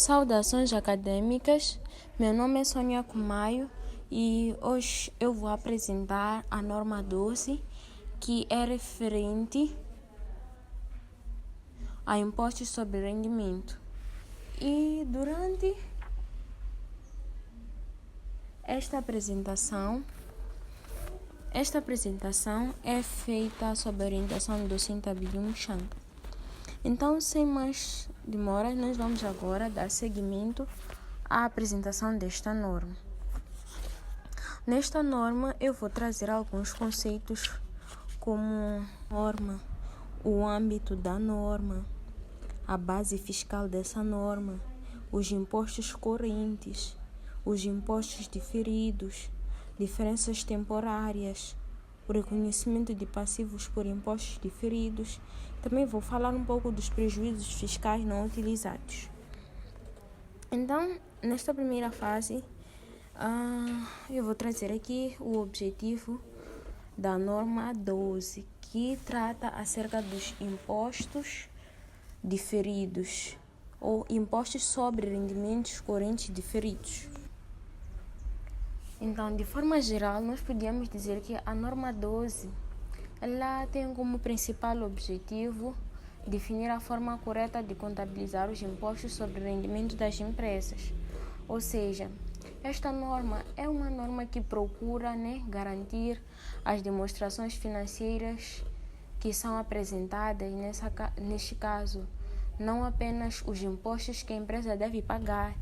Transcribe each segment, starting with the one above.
Saudações acadêmicas, meu nome é Sônia Kumaio e hoje eu vou apresentar a norma 12, que é referente a impostos sobre rendimento. E durante esta apresentação é feita sob a orientação do Sinta Byung Chan. Então, sem mais demoras, nós vamos agora dar seguimento à apresentação desta norma. Nesta norma, eu vou trazer alguns conceitos como norma, o âmbito da norma, a base fiscal dessa norma, os impostos correntes, os impostos diferidos, diferenças temporárias, o reconhecimento de passivos por impostos diferidos. Também vou falar um pouco dos prejuízos fiscais não utilizados. Então, nesta primeira fase, eu vou trazer aqui o objetivo da norma 12, que trata acerca dos impostos diferidos ou impostos sobre rendimentos correntes diferidos. Então, de forma geral, nós podemos dizer que a norma 12 ela tem como principal objetivo definir a forma correta de contabilizar os impostos sobre rendimento das empresas. Ou seja, esta norma é uma norma que procura garantir as demonstrações financeiras que são apresentadas, neste caso, não apenas os impostos que a empresa deve pagar,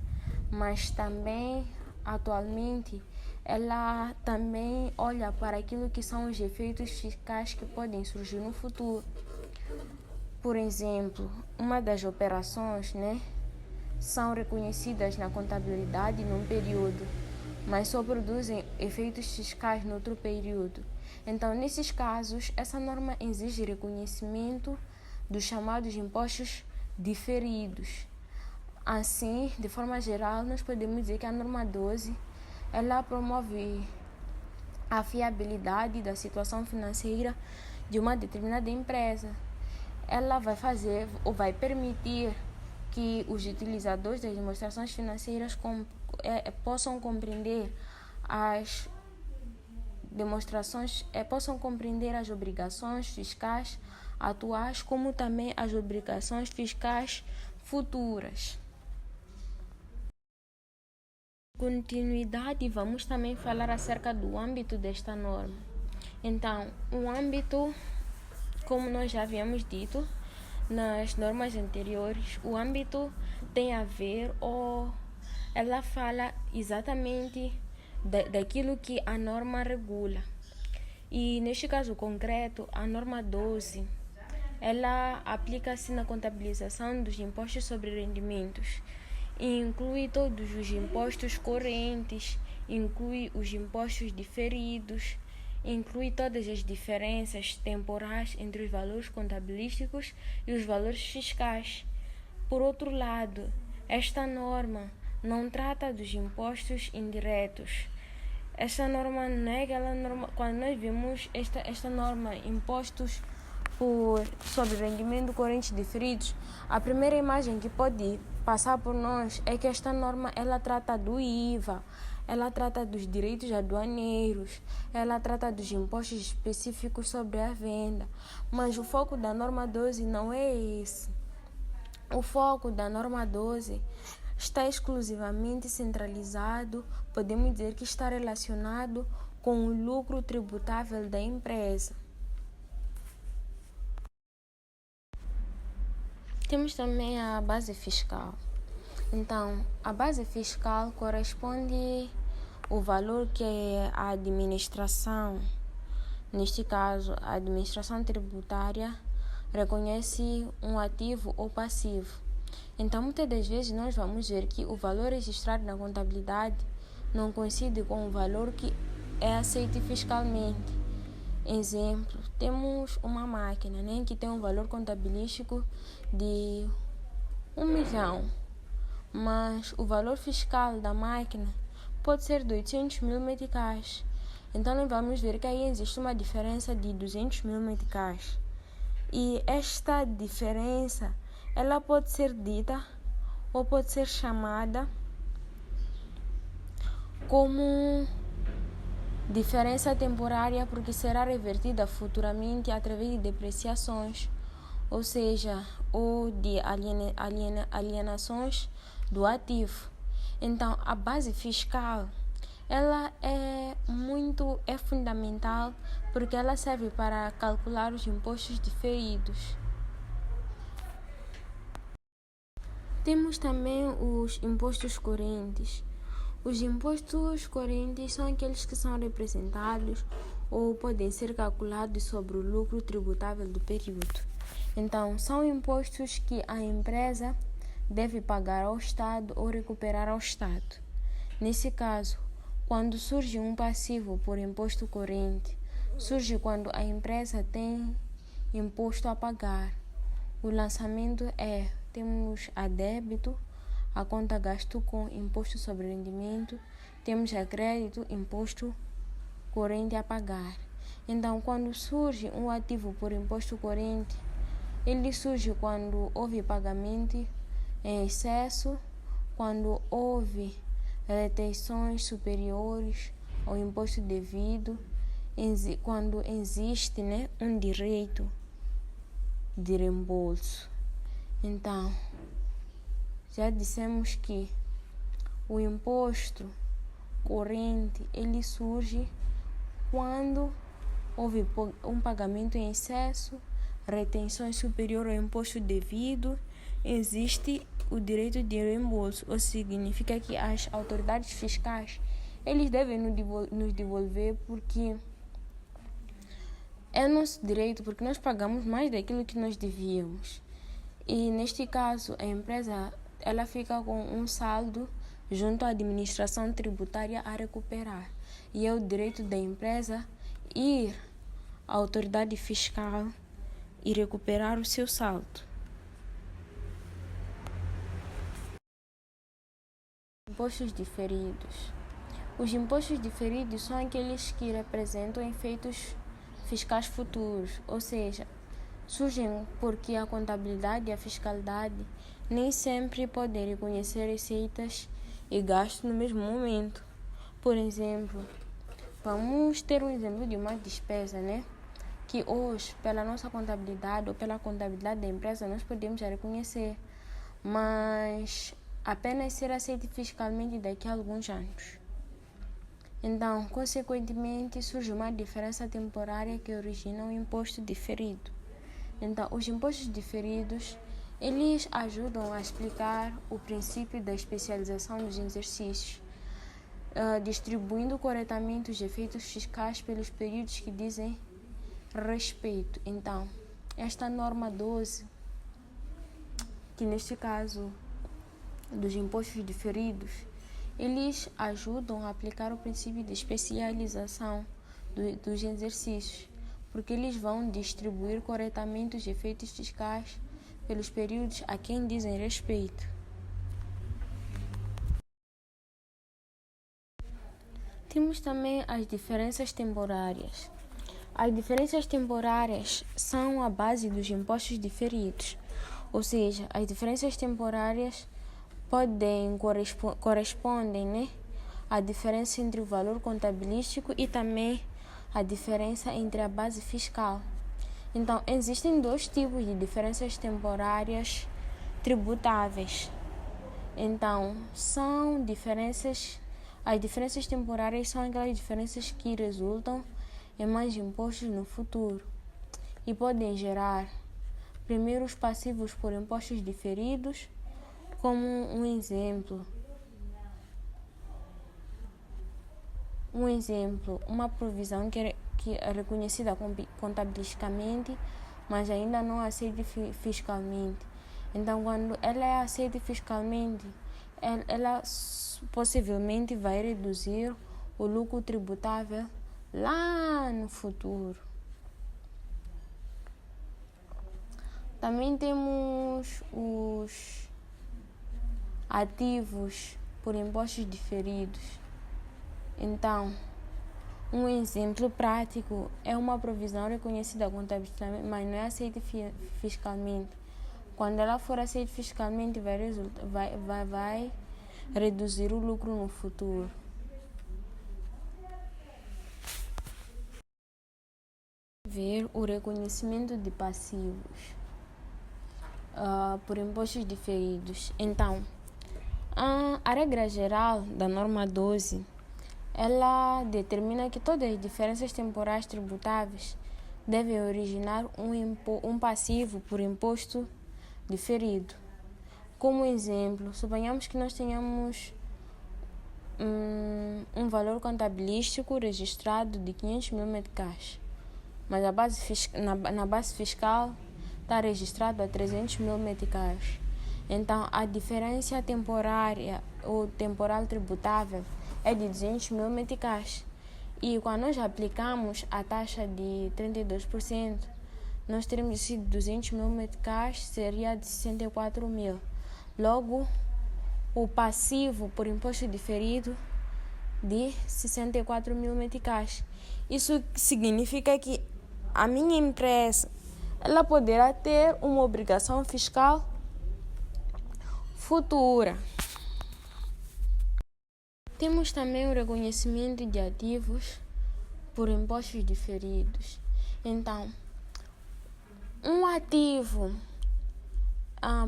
mas também, atualmente, ela também olha para aquilo que são os efeitos fiscais que podem surgir no futuro. Por exemplo, uma das operações são reconhecidas na contabilidade num período, mas só produzem efeitos fiscais no outro período. Então, nesses casos, essa norma exige reconhecimento dos chamados impostos diferidos. Assim, de forma geral, nós podemos dizer que a norma 12 ela promove a fiabilidade da situação financeira de uma determinada empresa. Ela vai fazer ou vai permitir que os utilizadores das demonstrações financeiras possam compreender as demonstrações, possam compreender as obrigações fiscais atuais, como também as obrigações fiscais futuras. Continuidade, vamos também falar acerca do âmbito desta norma. Então, o âmbito, como nós já havíamos dito nas normas anteriores, o âmbito tem a ver, ou ela fala exatamente daquilo que a norma regula. E neste caso concreto, a norma 12, ela aplica-se na contabilização dos impostos sobre rendimentos. Inclui todos os impostos correntes, inclui os impostos diferidos, inclui todas as diferenças temporais entre os valores contabilísticos e os valores fiscais. Por outro lado, esta norma não trata dos impostos indiretos. Esta norma não é aquela norma, quando nós vimos esta norma, impostos sobre rendimento corrente diferidos, a primeira imagem que pode passar por nós é que esta norma ela trata do IVA, ela trata dos direitos aduaneiros, ela trata dos impostos específicos sobre a venda. Mas o foco da norma 12 não é esse. O foco da norma 12 está exclusivamente centralizado, podemos dizer que está relacionado com o lucro tributável da empresa. Temos também a base fiscal. Então, a base fiscal corresponde ao valor que a administração, neste caso a administração tributária, reconhece um ativo ou passivo. Então, muitas das vezes nós vamos ver que o valor registrado na contabilidade não coincide com o valor que é aceito fiscalmente. Exemplo, temos uma máquina que tem um valor contabilístico de 1 milhão, mas o valor fiscal da máquina pode ser de 800 mil meticais. Então, nós vamos ver que aí existe uma diferença de 200 mil meticais. E esta diferença ela pode ser dita ou pode ser chamada como diferença temporária porque será revertida futuramente através de depreciações, ou seja, ou de alienações do ativo. Então, a base fiscal ela é fundamental porque ela serve para calcular os impostos diferidos. Temos também os impostos correntes. Os impostos correntes são aqueles que são representados ou podem ser calculados sobre o lucro tributável do período. Então, são impostos que a empresa deve pagar ao Estado ou recuperar ao Estado. Nesse caso, quando surge um passivo por imposto corrente, surge quando a empresa tem imposto a pagar. O lançamento temos a débito, a conta gasto com imposto sobre rendimento, temos a crédito, imposto corrente a pagar. Então, quando surge um ativo por imposto corrente, ele surge quando houve pagamento em excesso, quando houve retenções superiores ao imposto devido, quando existe um direito de reembolso. Então, já dissemos que o imposto corrente ele surge quando houve um pagamento em excesso, retenções superior ao imposto devido, existe o direito de reembolso, ou significa que as autoridades fiscais eles devem nos devolver porque é nosso direito, porque nós pagamos mais daquilo que nós devíamos. E neste caso, a empresa ela fica com um saldo junto à administração tributária a recuperar. E é o direito da empresa ir à autoridade fiscal e recuperar o seu saldo. Impostos diferidos. Os impostos diferidos são aqueles que representam efeitos fiscais futuros, ou seja, surgem porque a contabilidade e a fiscalidade nem sempre podem reconhecer receitas e gastos no mesmo momento. Por exemplo, vamos ter um exemplo de uma despesa, que hoje, pela nossa contabilidade ou pela contabilidade da empresa, nós podemos já reconhecer, mas apenas ser aceito fiscalmente daqui a alguns anos. Então, consequentemente, surge uma diferença temporária que origina um imposto diferido. Então, os impostos diferidos, eles ajudam a explicar o princípio da especialização dos exercícios, distribuindo corretamente os efeitos fiscais pelos períodos que dizem respeito. Então, esta norma 12, que neste caso dos impostos diferidos, eles ajudam a aplicar o princípio de especialização dos exercícios, porque eles vão distribuir corretamente os efeitos fiscais pelos períodos a quem dizem respeito. Temos também as diferenças temporárias. As diferenças temporárias são a base dos impostos diferidos, ou seja, as diferenças temporárias correspondem à diferença entre o valor contabilístico e também a diferença entre a base fiscal. Então, existem dois tipos de diferenças temporárias tributáveis. Então, as diferenças temporárias são aquelas diferenças que resultam em mais impostos no futuro e podem gerar, primeiro, os passivos por impostos diferidos, como um exemplo, uma provisão que é reconhecida contabilisticamente, mas ainda não aceita fiscalmente. Então, quando ela é aceita fiscalmente, ela possivelmente vai reduzir o lucro tributável lá no futuro. Também temos os ativos por impostos diferidos. Então, um exemplo prático é uma provisão reconhecida contabilisticamente, mas não é aceita fiscalmente. quando ela for aceita fiscalmente, vai reduzir o lucro no futuro. Ver o reconhecimento de passivos por impostos diferidos. Então, a regra geral da norma 12, ela determina que todas as diferenças temporais tributáveis devem originar um passivo por imposto diferido. Como exemplo, suponhamos que nós tenhamos um valor contabilístico registrado de 500 mil meticais, mas na base fiscal está registrado a 300 mil meticais. Então, a diferença temporária ou temporal tributável é de 200 mil meticais. E quando nós aplicamos a taxa de 32%, nós teremos de 200 mil meticais, seria de 64 mil. Logo, o passivo por imposto diferido de 64 mil meticais. Isso significa que a minha empresa ela poderá ter uma obrigação fiscal futura. Temos também o reconhecimento de ativos por impostos diferidos. Então, um ativo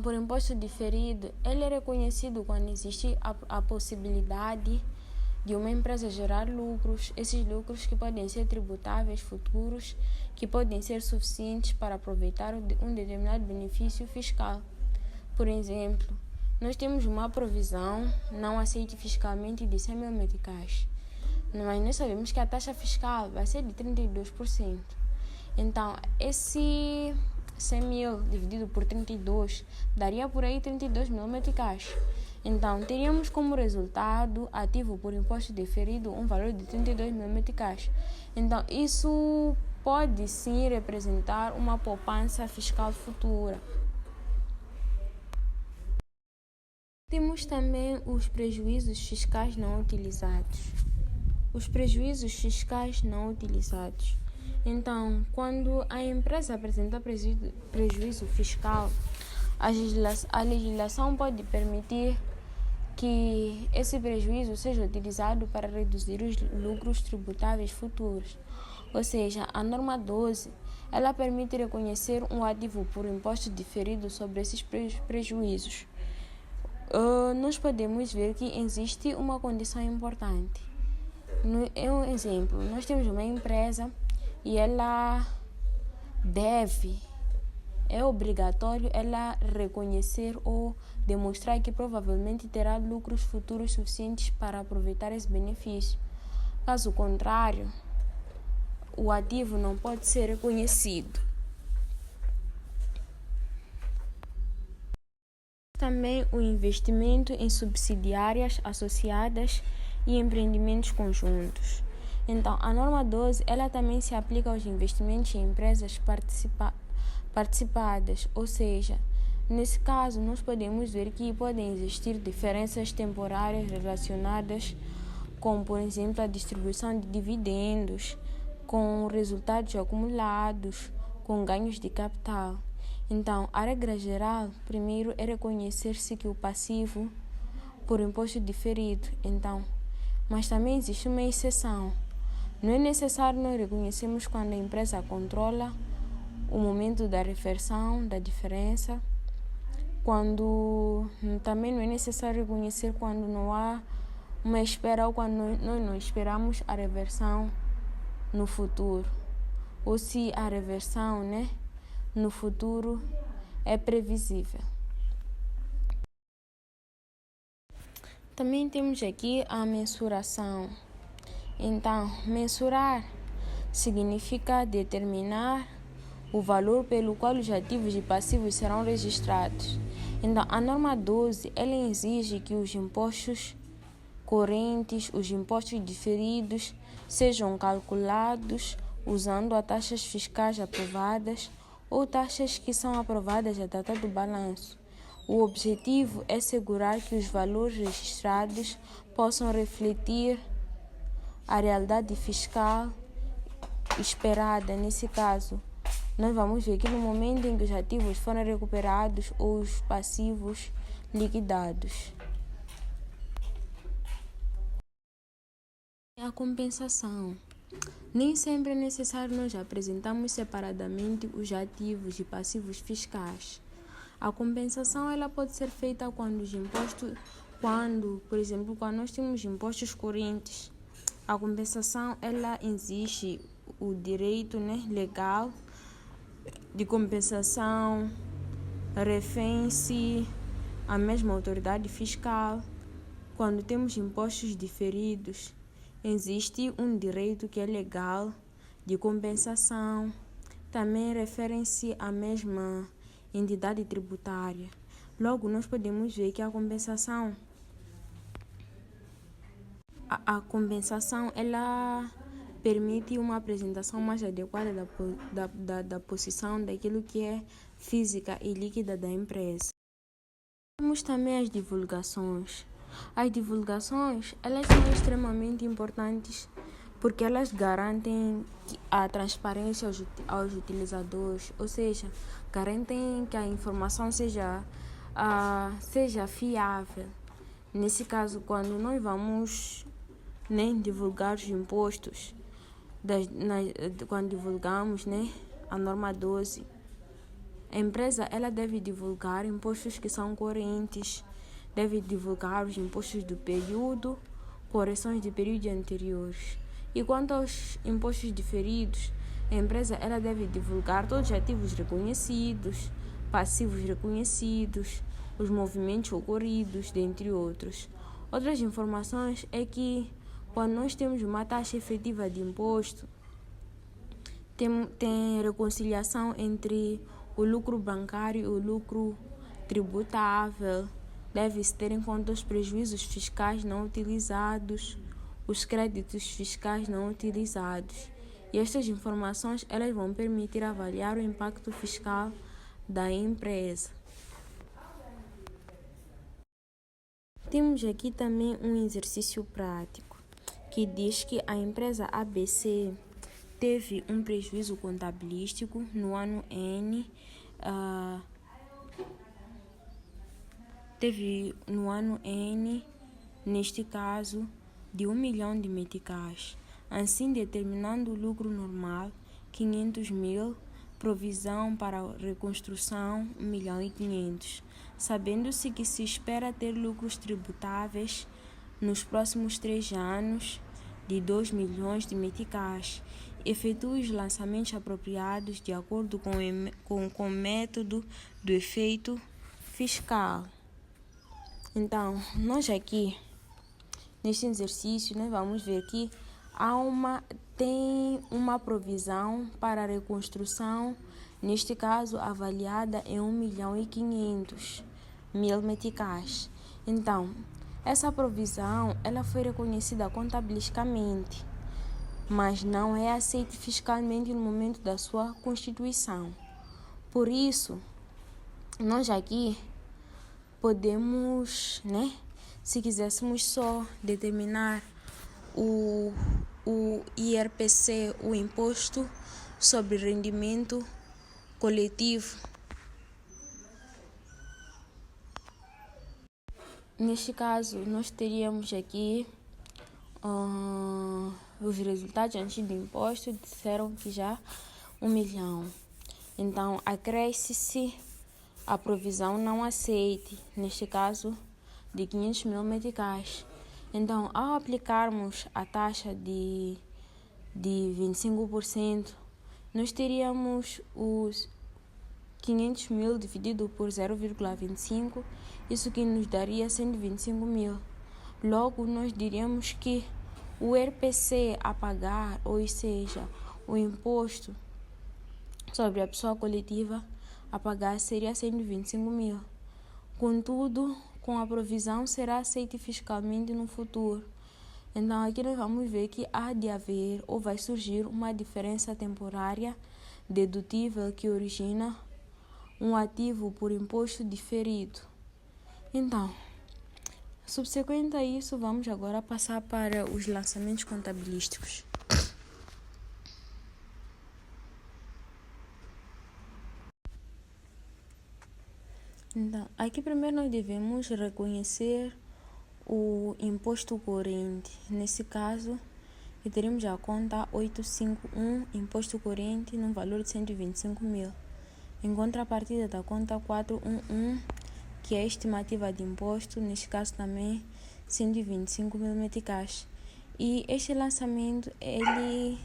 por imposto diferido, ele é reconhecido quando existe a possibilidade de uma empresa gerar lucros, esses lucros que podem ser tributáveis futuros, que podem ser suficientes para aproveitar um determinado benefício fiscal. Por exemplo, nós temos uma provisão não aceite fiscalmente de 100 mil meticais, mas nós sabemos que a taxa fiscal vai ser de 32%. Então, esse 100 mil dividido por 32 daria por aí 32 mil meticais. Então, teríamos como resultado ativo por imposto diferido um valor de 32 mil meticais. Então, isso pode sim representar uma poupança fiscal futura. Temos também os prejuízos fiscais não utilizados. Os prejuízos fiscais não utilizados. Então, quando a empresa apresenta prejuízo fiscal, a legislação pode permitir que esse prejuízo seja utilizado para reduzir os lucros tributáveis futuros. Ou seja, a norma 12, ela permite reconhecer um ativo por imposto diferido sobre esses prejuízos. Nós podemos ver que existe uma condição importante. Um exemplo, nós temos uma empresa e ela é obrigatório ela reconhecer ou demonstrar que provavelmente terá lucros futuros suficientes para aproveitar esse benefício. Caso contrário, o ativo não pode ser reconhecido. Também o investimento em subsidiárias associadas e empreendimentos conjuntos. Então, a norma 12, ela também se aplica aos investimentos em empresas participadas, ou seja, nesse caso, nós podemos ver que podem existir diferenças temporárias relacionadas com, por exemplo, a distribuição de dividendos, com resultados acumulados, com ganhos de capital. Então, a regra geral, primeiro, é reconhecer-se que o passivo por imposto diferido. Então, mas também existe uma exceção. Não é necessário nós reconhecermos quando a empresa controla o momento da reversão, da diferença. Também não é necessário reconhecer quando não há uma espera ou quando nós não esperamos a reversão no futuro. Ou se a reversão, no futuro é previsível. Também temos aqui a mensuração. Então, mensurar significa determinar o valor pelo qual os ativos e passivos serão registrados. Então, a norma 12, ela exige que os impostos correntes, os impostos diferidos, sejam calculados usando as taxas fiscais aprovadas ou taxas que são aprovadas à data do balanço. O objetivo é assegurar que os valores registrados possam refletir a realidade fiscal esperada, nesse caso, nós vamos ver que no momento em que os ativos foram recuperados ou os passivos liquidados. A compensação. Nem sempre é necessário nós apresentarmos separadamente os ativos e passivos fiscais. A compensação ela pode ser feita quando por exemplo, quando nós temos impostos correntes, a compensação ela exige o direito, legal de compensação, refere-se à mesma autoridade fiscal. Quando temos impostos diferidos, existe um direito que é legal de compensação, também referem-se à mesma entidade tributária. Logo, nós podemos ver que a compensação ela permite uma apresentação mais adequada da posição daquilo que é física e líquida da empresa. Temos também as divulgações. As divulgações elas são extremamente importantes porque elas garantem a transparência aos utilizadores, ou seja, garantem que a informação seja fiável. Nesse caso, quando nós vamos divulgar os impostos, quando divulgamos a norma 12, a empresa ela deve divulgar impostos que são correntes, deve divulgar os impostos do período, correções de períodos anteriores. E quanto aos impostos diferidos, a empresa ela deve divulgar todos os ativos reconhecidos, passivos reconhecidos, os movimentos ocorridos, dentre outros. Outras informações é que quando nós temos uma taxa efetiva de imposto, tem reconciliação entre o lucro bancário e o lucro tributável. Deve-se ter em conta os prejuízos fiscais não utilizados, os créditos fiscais não utilizados. E estas informações elas vão permitir avaliar o impacto fiscal da empresa. Temos aqui também um exercício prático que diz que a empresa ABC teve um prejuízo contabilístico no ano N, neste caso, de 1 milhão de meticais, assim determinando o lucro normal 500 mil, provisão para reconstrução 1 milhão e 500, sabendo-se que se espera ter lucros tributáveis nos próximos 3 anos de 2 milhões de meticais. Efetue os lançamentos apropriados de acordo com o método do efeito fiscal. Então, nós aqui, neste exercício, vamos ver que tem uma provisão para a reconstrução, neste caso avaliada em 1 milhão e 500 mil meticais. Então, essa provisão ela foi reconhecida contabilisticamente, mas não é aceita fiscalmente no momento da sua constituição. Por isso, nós aqui podemos, se quiséssemos só determinar o IRPC, o Imposto sobre Rendimento Coletivo, neste caso nós teríamos aqui os resultados antes do imposto, disseram que já 1 milhão. Então, acresce-se a provisão não aceite, neste caso, de 500 mil meticais. Então, ao aplicarmos a taxa de 25%, nós teríamos os 500 mil dividido por 0,25, isso que nos daria 125 mil. Logo, nós diríamos que o RPC a pagar, ou seja, o imposto sobre a pessoa coletiva a pagar seria 125 mil. Contudo, com a provisão será aceito fiscalmente no futuro. Então, aqui nós vamos ver que há de haver ou vai surgir uma diferença temporária dedutível que origina um ativo por imposto diferido. Então, subsequente a isso, vamos agora passar para os lançamentos contabilísticos. Então, aqui primeiro nós devemos reconhecer o imposto corrente. Nesse caso, teremos a conta 851, imposto corrente, no valor de 125 mil. Em contrapartida da conta 411, que é a estimativa de imposto, neste caso também 125 mil meticais. E este lançamento, ele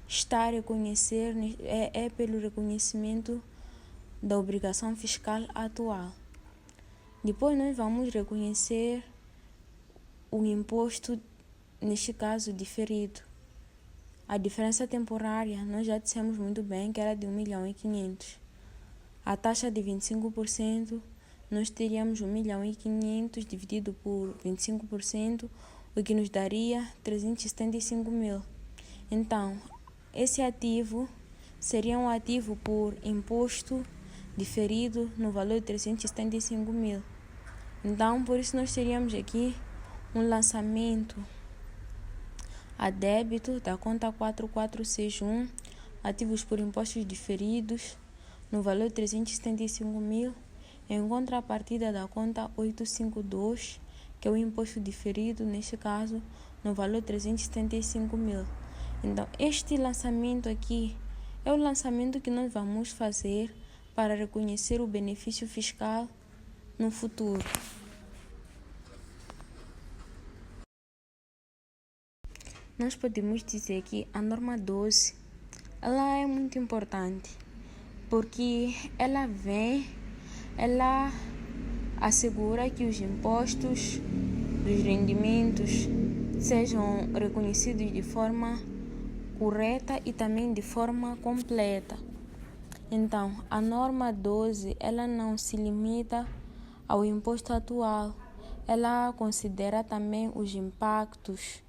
está a reconhecer, é pelo reconhecimento da obrigação fiscal atual. Depois nós vamos reconhecer o imposto, neste caso, diferido. A diferença temporária, nós já dissemos muito bem que era de 1.500.000. A taxa de 25%, nós teríamos 1.500.000 dividido por 25%, o que nos daria 375 mil. Então, esse ativo seria um ativo por imposto diferido no valor de 375 mil. Então, por isso nós teríamos aqui um lançamento a débito da conta 4461, ativos por impostos diferidos, no valor de 375 mil, em contrapartida da conta 852, que é o imposto diferido, neste caso, no valor de 375 mil. Então, este lançamento aqui é o lançamento que nós vamos fazer para reconhecer o benefício fiscal no futuro. Nós podemos dizer que a norma 12, ela é muito importante, porque ela assegura que os impostos dos rendimentos sejam reconhecidos de forma correta e também de forma completa. Então, a norma 12, ela não se limita ao imposto atual, ela considera também os impactos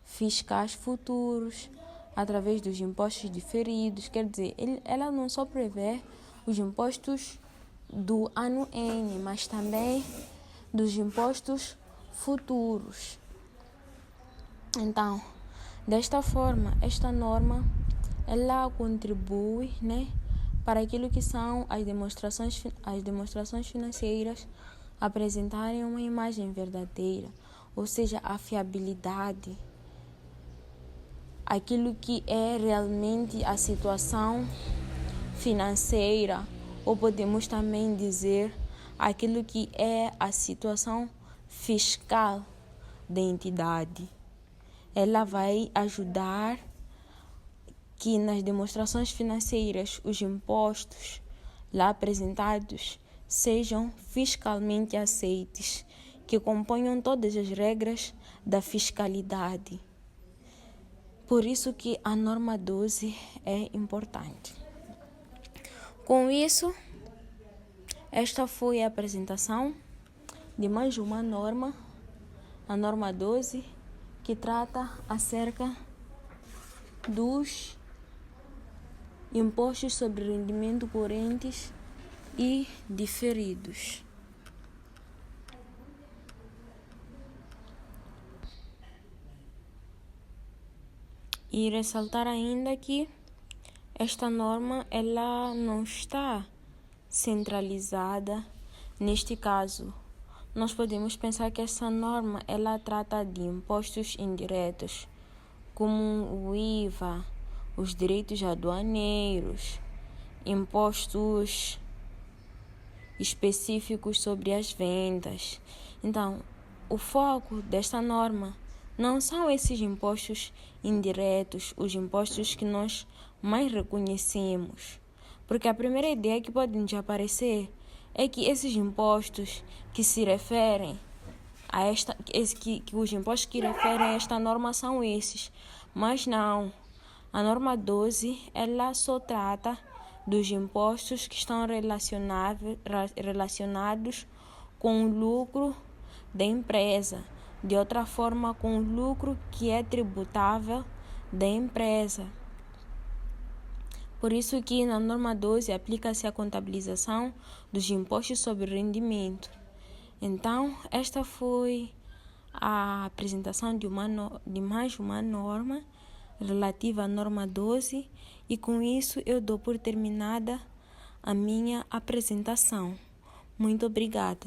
fiscais futuros através dos impostos diferidos. Quer dizer, ela não só prevê os impostos do ano N, mas também dos impostos futuros. Então, desta forma, esta norma, ela contribui, para aquilo que são as demonstrações financeiras apresentarem uma imagem verdadeira, ou seja, a fiabilidade, aquilo que é realmente a situação financeira, ou podemos também dizer aquilo que é a situação fiscal da entidade. Ela vai ajudar que nas demonstrações financeiras os impostos lá apresentados sejam fiscalmente aceites, que componham todas as regras da fiscalidade. Por isso que a norma 12 é importante. Com isso, esta foi a apresentação de mais uma norma, a norma 12, que trata acerca dos impostos sobre rendimento correntes e diferidos. E ressaltar ainda que esta norma, ela não está centralizada. Neste caso, nós podemos pensar que essa norma, ela trata de impostos indiretos, como o IVA, os direitos aduaneiros, impostos específicos sobre as vendas. Então, o foco desta norma não são esses impostos indiretos, os impostos que nós mais reconhecemos. Porque a primeira ideia que pode nos aparecer é que esses impostos que se referem a os impostos que referem a esta norma são esses. Mas não. A norma 12, ela só trata dos impostos que estão relacionados com o lucro da empresa. De outra forma, com o lucro que é tributável da empresa. Por isso que na norma 12 aplica-se a contabilização dos impostos sobre rendimento. Então, esta foi a apresentação de mais uma norma relativa à norma 12, e com isso eu dou por terminada a minha apresentação. Muito obrigada.